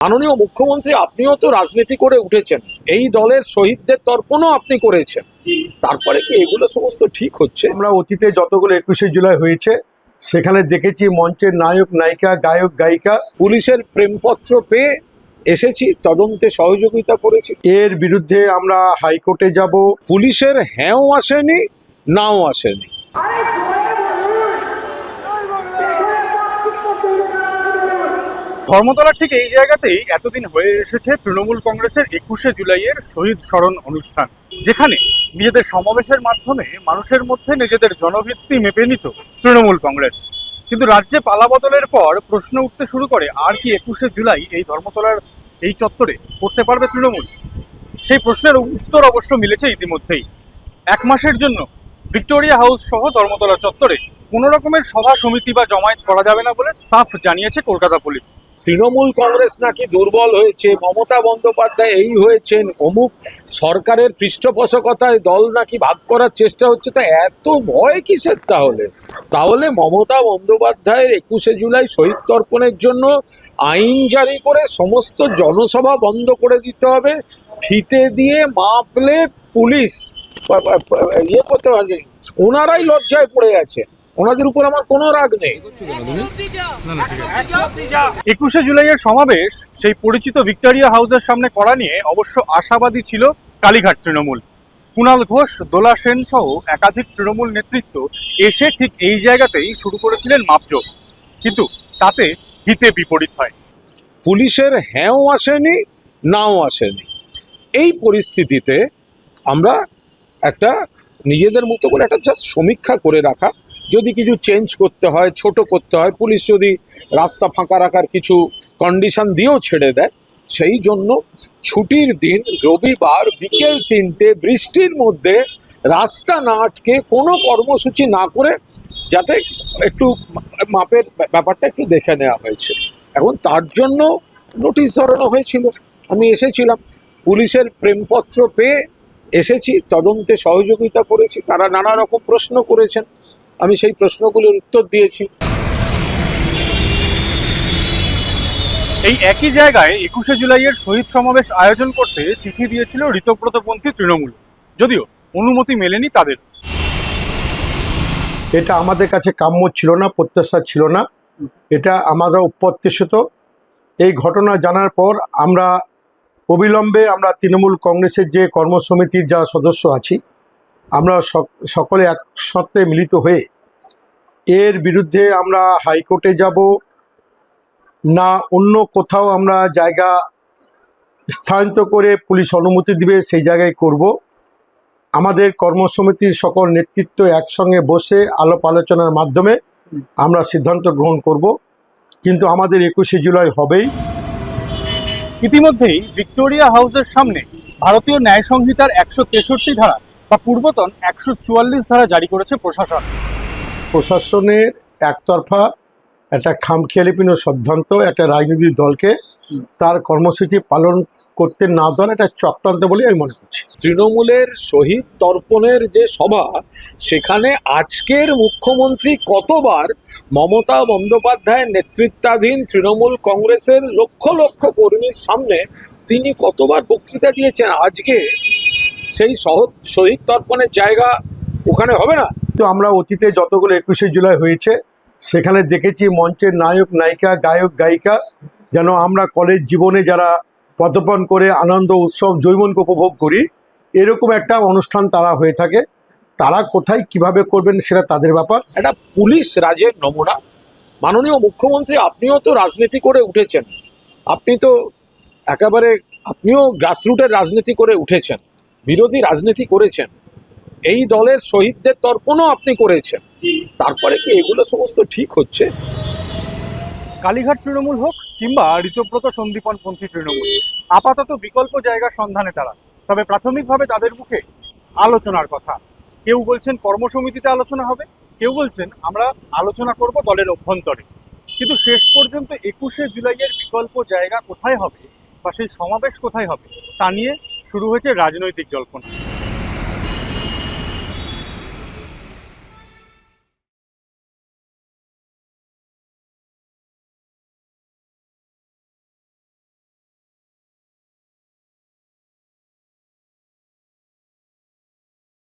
মাননীয় মুখ্যমন্ত্রী, আপনিও তো রাজনীতি করে উঠেছেন, এই দলের শহীদদের তর্পণও আপনি করেছেন, তারপরে কি এগুলো সমস্ত ঠিক হচ্ছে? আমরা অতীতে যতগুলো 21শে জুলাই হয়েছে সেখানে দেখেছি মঞ্চের নায়ক নায়িকা গায়ক গায়িকা পুলিশের প্রেমপত্র পেয়ে এসেছি, তদন্তে সহযোগিতা করেছি। এর বিরুদ্ধে আমরা হাইকোর্টে যাব। পুলিশের হ্যাঁও আসেনি, নাও আসেনি। ধর্মতলার ঠিক এই জায়গাতেই এতদিন হয়ে এসেছে তৃণমূল কংগ্রেসের 21শে জুলাইয়ের শহীদ স্মরণ অনুষ্ঠান, যেখানে নিজেদের সমাবেশের মাধ্যমে মানুষের মধ্যে নিজেদের জনভিত্তি মেপে নিত তৃণমূল কংগ্রেস। কিন্তু রাজ্যে পালাবদলের পর প্রশ্ন উঠতে শুরু করে, আর কি 21শে জুলাই এই ধর্মতলার এই চত্বরে করতে পারবে তৃণমূল? সেই প্রশ্নের উত্তর অবশ্য মিলেছে ইতিমধ্যেই। 1 মাসের জন্য ভিক্টোরিয়া হাউস সহ ধর্মতলা চত্বরে কোনো রকমের সভা সমিতি বা জমায়েত করা যাবে না বলে সাফ জানিয়েছে কলকাতা পুলিশ। তৃণমূল কংগ্রেস নাকি দুর্বল হয়েছে, মমতা বন্দ্যোপাধ্যায় এই হয়েছেন, অমুক সরকারের পৃষ্ঠপোষকতায় দল নাকি ভাগ করার চেষ্টা হচ্ছে। তা এত ভয় কিসের? তাহলে মমতা বন্দ্যোপাধ্যায়ের 21শে জুলাই শহীদ তর্পণের জন্য আইন জারি করে সমস্ত জনসভা বন্ধ করে দিতে হবে, ফিতে দিয়ে মাপলে পুলিশ ইয়ে করতে পারবে। ওনারাই লজ্জায় পড়ে আছে, ওনাদের উপর আমার কোনো রাগ নেই। 21শে জুলাইয়ের সমাবেশ সেই পরিচিত ভিক্টোরিয়া হাউসের সামনে করা নিয়ে অবশ্য আশাবাদী ছিল কালীঘাট তৃণমূল। কুণাল ঘোষ, দোলা সেন সহ একাধিক তৃণমূল নেতৃত্ব এসে ঠিক এই জায়গাতেই শুরু করেছিলেন মাপজোক, কিন্তু তাতে হিতে বিপরীত হয়। পুলিশের হ্যাঁও আসেনি, নাও আসেনি। এই পরিস্থিতিতে আমরা একটা নিজেদের মতো করে একটা জাস্ট সমীক্ষা করে রাখা, যদি কিছু চেঞ্জ করতে হয়, ছোট করতে হয়, পুলিশ যদি রাস্তা ফাঁকা রাখার কিছু কন্ডিশন দিয়েও ছেড়ে দেয়, সেই জন্য ছুটির দিন রবিবার বিকেল 3টে বৃষ্টির মধ্যে রাস্তা না আটকে কোনো কর্মসূচি না করে যাতে একটু মাপের ব্যাপারটা একটু দেখে নেওয়া হয়েছে। এখন তার জন্য নোটিশ ধরানো হয়েছিল, আমি এসেছিলাম, পুলিশের প্রেমপত্র পেয়ে এসেছি, তদন্তে সহযোগিতা করেছি। তারা নানা রকম প্রশ্ন করেছেন, আমি সেই প্রশ্নগুলোর উত্তর দিয়েছি। এই একই জায়গায় 21শে জুলাইয়ের শহীদ সমাবেশ আয়োজন করতে চিঠি দিয়েছিল ঋতব্রতপন্থী তৃণমূল, যদিও অনুমতি মেলেনি তাদের। এটা আমাদের কাছে কাম্য ছিল না, প্রত্যাশা ছিল না, এটা আমরা অপ্রত্যাশিত। এই ঘটনা জানার পর আমরা অবিলম্বে আমরা তৃণমূল কংগ্রেসের যে কর্মসমিতির যারা সদস্য আছি, আমরা সকলে একসাথে মিলিত হয়ে এর বিরুদ্ধে আমরা হাইকোর্টে যাব, না অন্য কোথাও আমরা জায়গা স্থানান্তর করে পুলিশ অনুমতি দিবে সেই জায়গায় করব। আমাদের কর্মসমিতির সকল নেতৃত্ব একসঙ্গে বসে আলাপ আলোচনার মাধ্যমে আমরা সিদ্ধান্ত গ্রহণ করব, কিন্তু আমাদের 21শে জুলাই হবেই। ইতিমধ্যেই ভিক্টোরিয়া হাউসের সামনে ভারতীয় ন্যায় সংহিতার 163 ধারা বা পূর্বতন 144 ধারা জারি করেছে প্রশাসন। প্রশাসনের একতরফা একটা খামখেয়ালিপূর্ণ সিদ্ধান্ত একটা রাজনৈতিক দলকে তার কর্মসূচি পালন করতে না দেওয়ার একটা চক্রান্ত বলে আমি মনে করছি। তৃণমূলের শহীদ তর্পণের যে সভা, সেখানে আজকের মুখ্যমন্ত্রী কতবার মমতা বন্দ্যোপাধ্যায়ের নেতৃত্বাধীন তৃণমূল কংগ্রেসের লক্ষ লক্ষ কর্মীর সামনে তিনি কতবার বক্তৃতা দিয়েছেন। আজকে সেই শহীদ তর্পণের জায়গা ওখানে হবে না? তো আমরা অতীতে যতগুলো 21শে জুলাই হয়েছে সেখানে দেখেছি মঞ্চের নায়ক নায়িকা গায়ক গায়িকা, যেন আমরা কলেজ জীবনে যারা পদার্পণ করে আনন্দ উৎসব জৈবনকে উপভোগ করি, এরকম একটা অনুষ্ঠান তারা হয়ে থাকে। তারা কোথায় কিভাবে করবেন সেটা তাদের ব্যাপার। একটা পুলিশ রাজের নমুনা। মাননীয় মুখ্যমন্ত্রী, আপনিও তো রাজনীতি করে উঠেছেন, আপনিও গ্রাসরুটের রাজনীতি করে উঠেছেন, বিরোধী রাজনীতি করেছেন, এই দলের শহীদদের তর্পণও আপনি করেছেন, তারপরে কি এগুলো সমস্ত ঠিক হচ্ছে? কালীঘাট তৃণমূল হোক কিংবা ঋতব্রত সন্দীপনপন্থী তৃণমূল, আপাতত বিকল্প জায়গার সন্ধানে তারা। তবে প্রাথমিকভাবে তাদের মুখে আলোচনার কথা। কেউ বলছেন কর্মসমিতিতে আলোচনা হবে, কেউ বলছেন আমরা আলোচনা করব দলের অভ্যন্তরে। কিন্তু শেষ পর্যন্ত 21শে জুলাইয়ের বিকল্প জায়গা কোথায় হবে বা সেই সমাবেশ কোথায় হবে তা নিয়ে শুরু হয়েছে রাজনৈতিক জল্পনা।